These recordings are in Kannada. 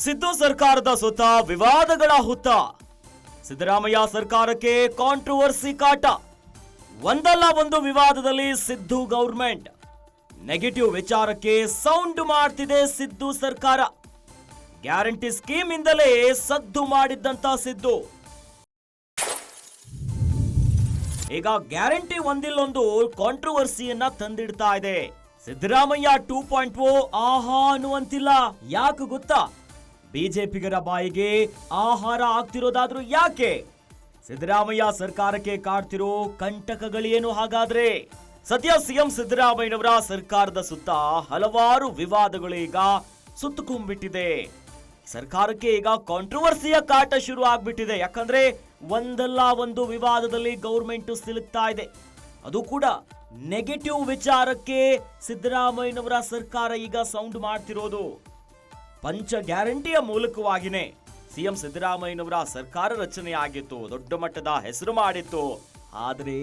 ಸಿದ್ದು ಸರ್ಕಾರದ ಸುತ್ತ ವಿವಾದಗಳ ಹುತ್ತ. ಸಿದ್ದರಾಮಯ್ಯ ಸರ್ಕಾರಕ್ಕೆ ಕಾಂಟ್ರವರ್ಸಿ ಕಾಟ. ಒಂದಲ್ಲ ಒಂದು ವಿವಾದದಲ್ಲಿ ಸಿದ್ದು ಗೌರ್ಮೆಂಟ್. ನೆಗೆಟಿವ್ ವಿಚಾರಕ್ಕೆ ಸೌಂಡ್ ಮಾಡ್ತಿದೆ ಸಿದ್ದು ಸರ್ಕಾರ. ಗ್ಯಾರಂಟಿ ಸ್ಕೀಮ್ ಇಂದಲೇ ಸದ್ದು ಮಾಡಿದ್ದಂತ ಸಿದ್ದು ಈಗ ಗ್ಯಾರಂಟಿ ಒಂದಿಲ್ಲೊಂದು ಕಾಂಟ್ರವರ್ಸಿಯನ್ನ ತಂದಿಡ್ತಾ ಇದೆ. ಸಿದ್ದರಾಮಯ್ಯ 2.0 ಆಹಾ ಅನ್ನುವಂತಿಲ್ಲ. ಯಾಕೆ ಗೊತ್ತಾ? ಬಿಜೆಪಿಗರ ಬಾಯಿಗೆ ಆಹಾರ ಆಗ್ತಿರೋದಾದ್ರೂ ಯಾಕೆ? ಸಿದ್ದರಾಮಯ್ಯ ಸರ್ಕಾರಕ್ಕೆ ಕಾಡ್ತಿರೋ ಕಂಟಕಗಳೇನು ಹಾಗಾದ್ರೆ? ಸದ್ಯ ಸಿಎಂ ಸಿದ್ದರಾಮಯ್ಯನವರ ಸರ್ಕಾರದ ಸುತ್ತ ಹಲವಾರು ವಿವಾದಗಳು ಈಗ ಸುತ್ತಕೊಂಡ್ಬಿಟ್ಟಿದೆ. ಸರ್ಕಾರಕ್ಕೆ ಈಗ ಕಾಂಟ್ರವರ್ಸಿಯ ಕಾಟ ಶುರು ಆಗ್ಬಿಟ್ಟಿದೆ. ಯಾಕಂದ್ರೆ ಒಂದಲ್ಲ ಒಂದು ವಿವಾದದಲ್ಲಿ ಗೌರ್ಮೆಂಟ್ ಸಿಲುಕ್ತಾ ಇದೆ. ಅದು ಕೂಡ ನೆಗೆಟಿವ್ ವಿಚಾರಕ್ಕೆ ಸಿದ್ದರಾಮಯ್ಯನವರ ಸರ್ಕಾರ ಈಗ ಸೌಂಡ್ ಮಾಡ್ತಿರೋದು. ಪಂಚ ಗ್ಯಾರಂಟಿಯ ಮೂಲಕವಾಗಿನೇ ಸಿಎಂ ಸಿದ್ದರಾಮಯ್ಯನವರ ಸರ್ಕಾರ ರಚನೆ ಆಗಿತ್ತು, ದೊಡ್ಡ ಮಟ್ಟದ ಹೆಸರು ಮಾಡಿತ್ತು. ಆದ್ರೆ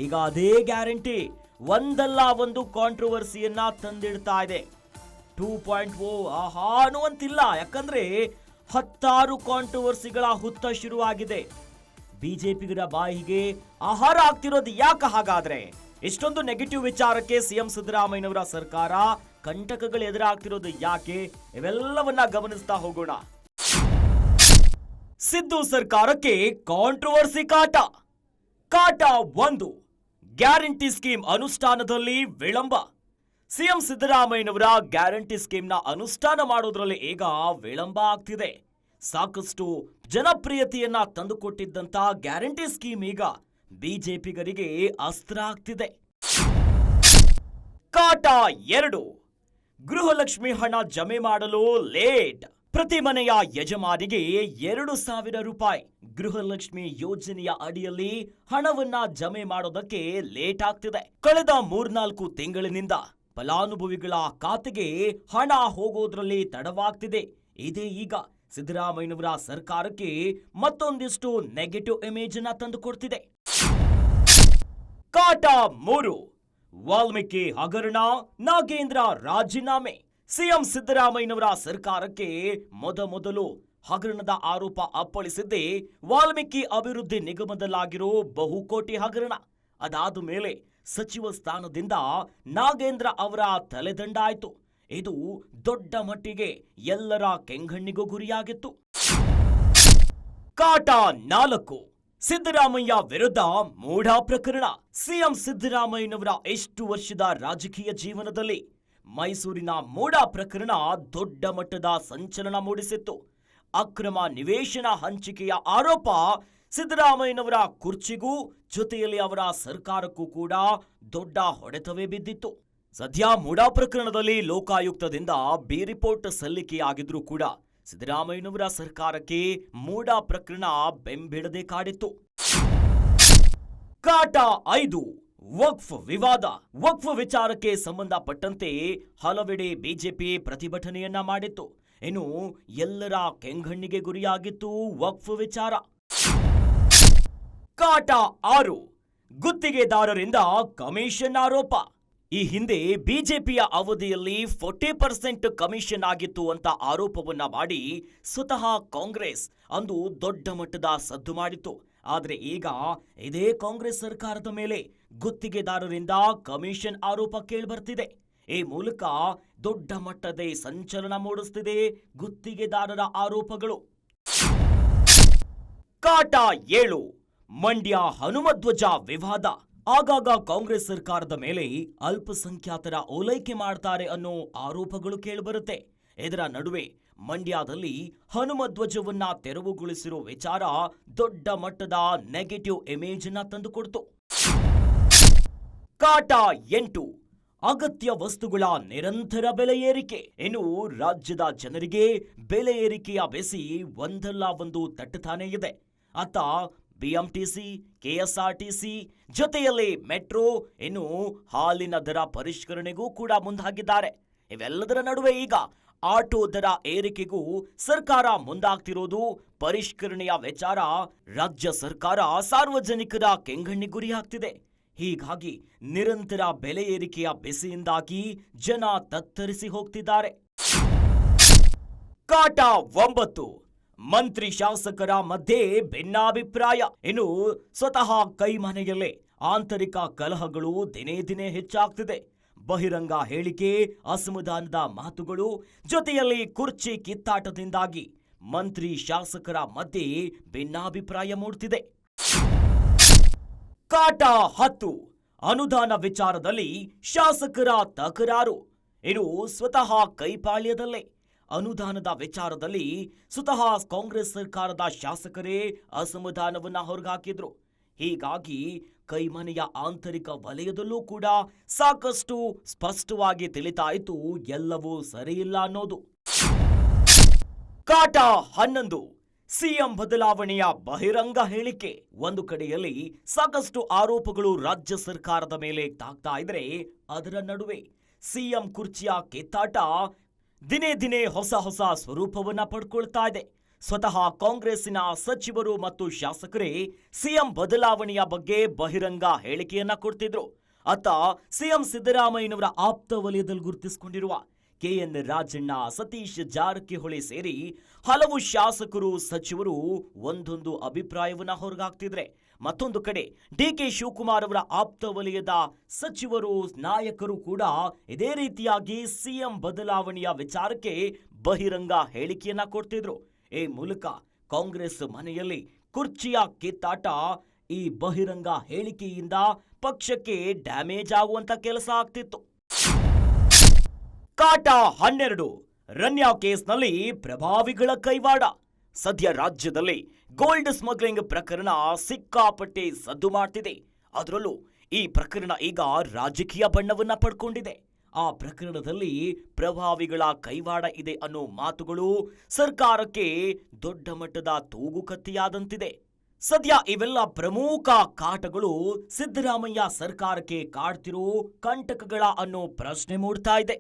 ಈಗ ಅದೇ ಗ್ಯಾರಂಟಿ ಒಂದಲ್ಲ ಒಂದು ಕಾಂಟ್ರವರ್ಸಿಯನ್ನ ತಂದಿಡ್ತಾ ಇದೆ. 2.0 ಆಹಾ ಅನ್ನುವಂತಿಲ್ಲ. ಯಾಕಂದ್ರೆ 10 ಕಾಂಟ್ರವರ್ಸಿಗಳ ಹುತ್ತ ಶುರುವಾಗಿದೆ. ಬಿಜೆಪಿಗರ ಬಾಯಿಗೆ ಆಹಾರ ಆಗ್ತಿರೋದು ಯಾಕೆ ಹಾಗಾದ್ರೆ? ಇಷ್ಟೊಂದು ನೆಗೆಟಿವ್ ವಿಚಾರಕ್ಕೆ ಸಿಎಂ ಸಿದ್ದರಾಮಯ್ಯನವರ ಸರ್ಕಾರ ಕಂಟಕಗಳು ಎದುರಾಗ್ತಿರೋದು ಯಾಕೆ? ಇವೆಲ್ಲವನ್ನ ಗಮನಿಸ್ತಾ ಹೋಗೋಣ. ಸಿದ್ದು ಸರ್ಕಾರಕ್ಕೆ ಕಾಂಟ್ರವರ್ಸಿ ಕಾಟ. ಕಾಟ 1, ಗ್ಯಾರಂಟಿ ಸ್ಕೀಮ್ ಅನುಷ್ಠಾನದಲ್ಲಿ ವಿಳಂಬ. ಸಿಎಂ ಸಿದ್ದರಾಮಯ್ಯನವರ ಗ್ಯಾರಂಟಿ ಸ್ಕೀಮ್ನ ಅನುಷ್ಠಾನ ಮಾಡೋದ್ರಲ್ಲಿ ಈಗ ವಿಳಂಬ ಆಗ್ತಿದೆ. ಸಾಕಷ್ಟು ಜನಪ್ರಿಯತೆಯನ್ನ ತಂದುಕೊಟ್ಟಿದ್ದಂತ ಗ್ಯಾರಂಟಿ ಸ್ಕೀಮ್ ಈಗ ಬಿಜೆಪಿಗರಿಗೆ ಅಸ್ತ್ರ ಆಗ್ತಿದೆ. ಕಾಟ 2, ಗೃಹಲಕ್ಷ್ಮಿ ಹಣ ಜಮೆ ಮಾಡಲು ಲೇಟ್. ಪ್ರತಿ ಮನೆಯ ಯಜಮಾನಿಗೆ 2,000 ರೂಪಾಯಿ ಗೃಹಲಕ್ಷ್ಮಿ ಯೋಜನೆಯ ಅಡಿಯಲ್ಲಿ ಹಣವನ್ನ ಜಮೆ ಮಾಡೋದಕ್ಕೆ ಲೇಟ್ ಆಗ್ತಿದೆ. ಕಳೆದ 3-4 ತಿಂಗಳಿನಿಂದ ಫಲಾನುಭವಿಗಳ ಖಾತೆಗೆ ಹಣ ಹೋಗೋದ್ರಲ್ಲಿ ತಡವಾಗ್ತಿದೆ. ಇದೇ ಈಗ ಸಿದ್ದರಾಮಯ್ಯನವರ ಸರ್ಕಾರಕ್ಕೆ ಮತ್ತೊಂದಿಷ್ಟು ನೆಗೆಟಿವ್ ಇಮೇಜ್ ಅನ್ನ ತಂದುಕೊಡ್ತಿದೆ. ಕಾಟ 3, ವಾಲ್ಮೀಕಿ ಹಗರಣ, ನಾಗೇಂದ್ರ ರಾಜೀನಾಮೆ. ಸಿಎಂ ಸಿದ್ದರಾಮಯ್ಯನವರ ಸರ್ಕಾರಕ್ಕೆ ಮೊದಲು ಹಗರಣದ ಆರೋಪ ಅಪ್ಪಳಿಸಿದ್ದೇ ವಾಲ್ಮೀಕಿ ಅಭಿವೃದ್ಧಿ ನಿಗಮದಲ್ಲಾಗಿರೋ ಬಹುಕೋಟಿ ಹಗರಣ. ಅದಾದ ಮೇಲೆ ಸಚಿವ ಸ್ಥಾನದಿಂದ ನಾಗೇಂದ್ರ ಅವರ ತಲೆದಂಡಾಯಿತು. ಇದು ದೊಡ್ಡ ಮಟ್ಟಿಗೆ ಎಲ್ಲರ ಕೆಂಗಣ್ಣಿಗೂ ಗುರಿಯಾಗಿತ್ತು. ಕಾಟ 4, ಸಿದ್ದರಾಮಯ್ಯ ವಿರುದ್ಧ ಮೂಢ ಪ್ರಕರಣ. ಸಿಎಂ ಸಿದ್ದರಾಮಯ್ಯನವರ ಎಷ್ಟು ವರ್ಷದ ರಾಜಕೀಯ ಜೀವನದಲ್ಲಿ ಮೈಸೂರಿನ ಮೂಢ ಪ್ರಕರಣ ದೊಡ್ಡ ಮಟ್ಟದ ಸಂಚಲನ ಮೂಡಿಸಿತ್ತು. ಅಕ್ರಮ ನಿವೇಶನ ಹಂಚಿಕೆಯ ಆರೋಪ ಸಿದ್ದರಾಮಯ್ಯನವರ ಕುರ್ಚಿಗೂ ಜೊತೆಯಲ್ಲಿ ಅವರ ಸರ್ಕಾರಕ್ಕೂ ಕೂಡ ದೊಡ್ಡ ಹೊಡೆತವೇ ಬಿದ್ದಿತ್ತು. ಸದ್ಯ ಮೂಢ ಪ್ರಕರಣದಲ್ಲಿ ಲೋಕಾಯುಕ್ತದಿಂದ ಬಿ ರಿಪೋರ್ಟ್ ಸಲ್ಲಿಕೆಯಾಗಿದ್ರೂ ಕೂಡ ಸಿದ್ದರಾಮಯ್ಯನವರ ಸರ್ಕಾರಕ್ಕೆ ಮೂಢ ಪ್ರಕರಣ ಬೆಂಬಿಡದೆ ಕಾಡಿತ್ತು. ಕಾಟ 5, ವಕ್ಫ್ ವಿವಾದ. ವಕ್ಫ್ ವಿಚಾರಕ್ಕೆ ಸಂಬಂಧಪಟ್ಟಂತೆ ಹಲವೆಡೆ ಬಿಜೆಪಿ ಪ್ರತಿಭಟನೆಯನ್ನ ಮಾಡಿತ್ತು. ಇನ್ನು ಎಲ್ಲರ ಕೆಂಗಣ್ಣಿಗೆ ಗುರಿಯಾಗಿತ್ತು ವಕ್ಫ್ ವಿಚಾರ. ಕಾಟ 6, ಗುತ್ತಿಗೆದಾರರಿಂದ ಕಮಿಷನ್ ಆರೋಪ. ಈ ಹಿಂದೆ ಬಿಜೆಪಿಯ ಅವಧಿಯಲ್ಲಿ 40% ಕಮಿಷನ್ ಆಗಿತ್ತು ಅಂತ ಆರೋಪವನ್ನ ಮಾಡಿ ಸ್ವತಃ ಕಾಂಗ್ರೆಸ್ ಅಂದು ದೊಡ್ಡ ಮಟ್ಟದ ಸದ್ದು ಮಾಡಿತ್ತು. ಆದ್ರೆ ಈಗ ಇದೇ ಕಾಂಗ್ರೆಸ್ ಸರ್ಕಾರದ ಮೇಲೆ ಗುತ್ತಿಗೆದಾರರಿಂದ ಕಮಿಷನ್ ಆರೋಪ ಕೇಳಿಬರ್ತಿದೆ. ಈ ಮೂಲಕ ದೊಡ್ಡ ಮಟ್ಟದ ಸಂಚಲನ ಮೂಡಿಸುತ್ತಿದೆ ಗುತ್ತಿಗೆದಾರರ ಆರೋಪಗಳು. ಕಾಟ 7, ಮಂಡ್ಯ ಹನುಮಧ್ವಜ ವಿವಾದ. ಆಗಾಗ ಕಾಂಗ್ರೆಸ್ ಸರ್ಕಾರದ ಮೇಲೆ ಅಲ್ಪಸಂಖ್ಯಾತರ ಓಲೈಕೆ ಮಾಡ್ತಾರೆ ಅನ್ನೋ ಆರೋಪಗಳು ಕೇಳಿಬರುತ್ತೆ. ಇದರ ನಡುವೆ ಮಂಡ್ಯದಲ್ಲಿ ಹನುಮಧ್ವಜವನ್ನ ತೆರವುಗೊಳಿಸಿರೋ ವಿಚಾರ ದೊಡ್ಡ ಮಟ್ಟದ ನೆಗೆಟಿವ್ ಇಮೇಜ್ ಅನ್ನ ತಂದುಕೊಡ್ತು. ಕಾಟ 8, ಅಗತ್ಯ ವಸ್ತುಗಳ ನಿರಂತರ ಬೆಲೆ ಏರಿಕೆ. ಇನ್ನು ರಾಜ್ಯದ ಜನರಿಗೆ ಬೆಲೆ ಏರಿಕೆಯ ಬೆಸಿ ಒಂದಲ್ಲ ಒಂದು ತಟ್ಟುತ್ತಾನೇ ಇದೆ. ಅತ್ತ ಬಿಎಂಟಿಸಿ, ಕೆಎಸ್ಆರ್ಟಿಸಿ ಜೊತೆಯಲ್ಲಿ ಮೆಟ್ರೋ, ಇನ್ನು ಹಾಲಿನ ದರ ಪರಿಷ್ಕರಣೆಗೂ ಕೂಡ ಮುಂದಾಗಿದ್ದಾರೆ. ಇವೆಲ್ಲದರ ನಡುವೆ ಈಗ ಆಟೋ ದರ ಏರಿಕೆಗೂ ಸರ್ಕಾರ ಮುಂದಾಗ್ತಿರೋದು ಪರಿಷ್ಕರಣೆಯ ವಿಚಾರ ರಾಜ್ಯ ಸರ್ಕಾರ ಸಾರ್ವಜನಿಕರ ಕೆಂಗಣ್ಣಿ ಗುರಿಯಾಗ್ತಿದೆ. ಹೀಗಾಗಿ ನಿರಂತರ ಬೆಲೆ ಏರಿಕೆಯ ಬೆಸೆಯಿಂದಾಗಿ ಜನ ತತ್ತರಿಸಿ ಹೋಗ್ತಿದ್ದಾರೆ. ಕಾಟ 9 ಮಂತ್ರಿ ಶಾಸಕರ ಮಧ್ಯೆ ಭಿನ್ನಾಭಿಪ್ರಾಯ. ಇನ್ನು ಸ್ವತಃ ಕೈಮನೆಯಲ್ಲೇ ಆಂತರಿಕ ಕಲಹಗಳು ದಿನೇ ದಿನೇ ಹೆಚ್ಚಾಗ್ತಿದೆ. ಬಹಿರಂಗ ಹೇಳಿಕೆ, ಅಸಮಾಧಾನದ ಮಾತುಗಳು, ಜೊತೆಯಲ್ಲಿ ಕುರ್ಚಿ ಕಿತ್ತಾಟದಿಂದಾಗಿ ಮಂತ್ರಿ ಶಾಸಕರ ಮಧ್ಯೆ ಭಿನ್ನಾಭಿಪ್ರಾಯ ಮೂಡ್ತಿದೆ. ಕಾಟ 10 ಅನುದಾನ ವಿಚಾರದಲ್ಲಿ ಶಾಸಕರ ತಕರಾರು. ಇನ್ನು ಸ್ವತಃ ಕೈಪಾಳ್ಯದಲ್ಲೇ ಅನುದಾನದ ವಿಚಾರದಲ್ಲಿ ಸ್ವತಃ ಕಾಂಗ್ರೆಸ್ ಸರ್ಕಾರದ ಶಾಸಕರೇ ಅಸಮಾಧಾನವನ್ನ ಹೊರಗಾಕಿದ್ರು. ಹೀಗಾಗಿ ಕೈಮನೆಯ ಆಂತರಿಕ ವಲಯದಲ್ಲೂ ಕೂಡ ಸಾಕಷ್ಟು ಸ್ಪಷ್ಟವಾಗಿ ತಿಳಿತಾ ಇತ್ತು ಎಲ್ಲವೂ ಸರಿಯಿಲ್ಲ ಅನ್ನೋದು. ಕಾಟ 11 ಸಿಎಂ ಬದಲಾವಣೆಯ ಬಹಿರಂಗ ಹೇಳಿಕೆ. ಒಂದು ಕಡೆಯಲ್ಲಿ ಸಾಕಷ್ಟು ಆರೋಪಗಳು ರಾಜ್ಯ ಸರ್ಕಾರದ ಮೇಲೆ ತಾಗ್ತಾ ಇದ್ರೆ, ಅದರ ನಡುವೆ ಸಿಎಂ ಕುರ್ಚಿಯ ಕಿತ್ತಾಟ ದಿನೇ ದಿನೇ ಹೊಸ ಸ್ವರೂಪವನ್ನ ಪಡ್ಕೊಳ್ತಾ ಇದೆ. ಸ್ವತಃ ಕಾಂಗ್ರೆಸ್ಸಿನ ಸಚಿವರು ಮತ್ತು ಶಾಸಕರೇ ಸಿಎಂ ಬದಲಾವಣೆಯ ಬಗ್ಗೆ ಬಹಿರಂಗ ಹೇಳಿಕೆಯನ್ನ ಕೊಡ್ತಿದ್ರು. ಅತ್ತ ಸಿಎಂ ಸಿದ್ದರಾಮಯ್ಯನವರ ಆಪ್ತ ವಲಯದಲ್ಲಿ ಗುರುತಿಸಿಕೊಂಡಿರುವ ಕೆಎನ್ ರಾಜಣ್ಣ, ಸತೀಶ್ ಜಾರಕಿಹೊಳಿ ಸೇರಿ ಹಲವು ಶಾಸಕರು, ಸಚಿವರು ಒಂದೊಂದು ಅಭಿಪ್ರಾಯವನ್ನ ಹೊರಗಾಗ್ತಿದ್ರೆ, ಮತ್ತೊಂದು ಕಡೆ ಡಿಕೆ ಶಿವಕುಮಾರ್ ಅವರ ಆಪ್ತ ವಲಯದ ಸಚಿವರು, ನಾಯಕರು ಕೂಡ ಇದೇ ರೀತಿಯಾಗಿ ಸಿಎಂ ಬದಲಾವಣೆಯ ವಿಚಾರಕ್ಕೆ ಬಹಿರಂಗ ಹೇಳಿಕೆಯನ್ನ ಕೊಡ್ತಿದ್ರು. ಈ ಮೂಲಕ ಕಾಂಗ್ರೆಸ್ ಮನೆಯಲ್ಲಿ ಕುರ್ಚಿಯ ಕಿತ್ತಾಟ ಈ ಬಹಿರಂಗ ಹೇಳಿಕೆಯಿಂದ ಪಕ್ಷಕ್ಕೆ ಡ್ಯಾಮೇಜ್ ಆಗುವಂತ ಕೆಲಸ ಆಗ್ತಿತ್ತು. ಕಾಟ 12 ರನ್ಯಾ ಕೇಸ್ನಲ್ಲಿ ಪ್ರಭಾವಿಗಳ ಕೈವಾಡ. ಸದ್ಯ ರಾಜ್ಯದಲ್ಲಿ ಗೋಲ್ಡ್ ಸ್ಮಗ್ಲಿಂಗ್ ಪ್ರಕರಣ ಸಿಕ್ಕಾಪಟ್ಟೆ ಸದ್ದು ಮಾಡ್ತಿದೆ. ಅದರಲ್ಲೂ ಈ ಪ್ರಕರಣ ಈಗ ರಾಜಕೀಯ ಬಣ್ಣವನ್ನ ಪಡ್ಕೊಂಡಿದೆ. ಆ ಪ್ರಕರಣದಲ್ಲಿ ಪ್ರಭಾವಿಗಳ ಕೈವಾಡ ಇದೆ ಅನ್ನೋ ಮಾತುಗಳು ಸರ್ಕಾರಕ್ಕೆ ದೊಡ್ಡ ಮಟ್ಟದ ತೂಗುಕತ್ತಿಯಾದಂತಿದೆ. ಸದ್ಯ ಇವೆಲ್ಲ ಪ್ರಮುಖ ಕಾಟಗಳು ಸಿದ್ದರಾಮಯ್ಯ ಸರ್ಕಾರಕ್ಕೆ ಕಾಡ್ತಿರೋ ಕಂಟಕಗಳ ಅನ್ನೋ ಪ್ರಶ್ನೆ ಮೂಡ್ತಾ ಇದೆ.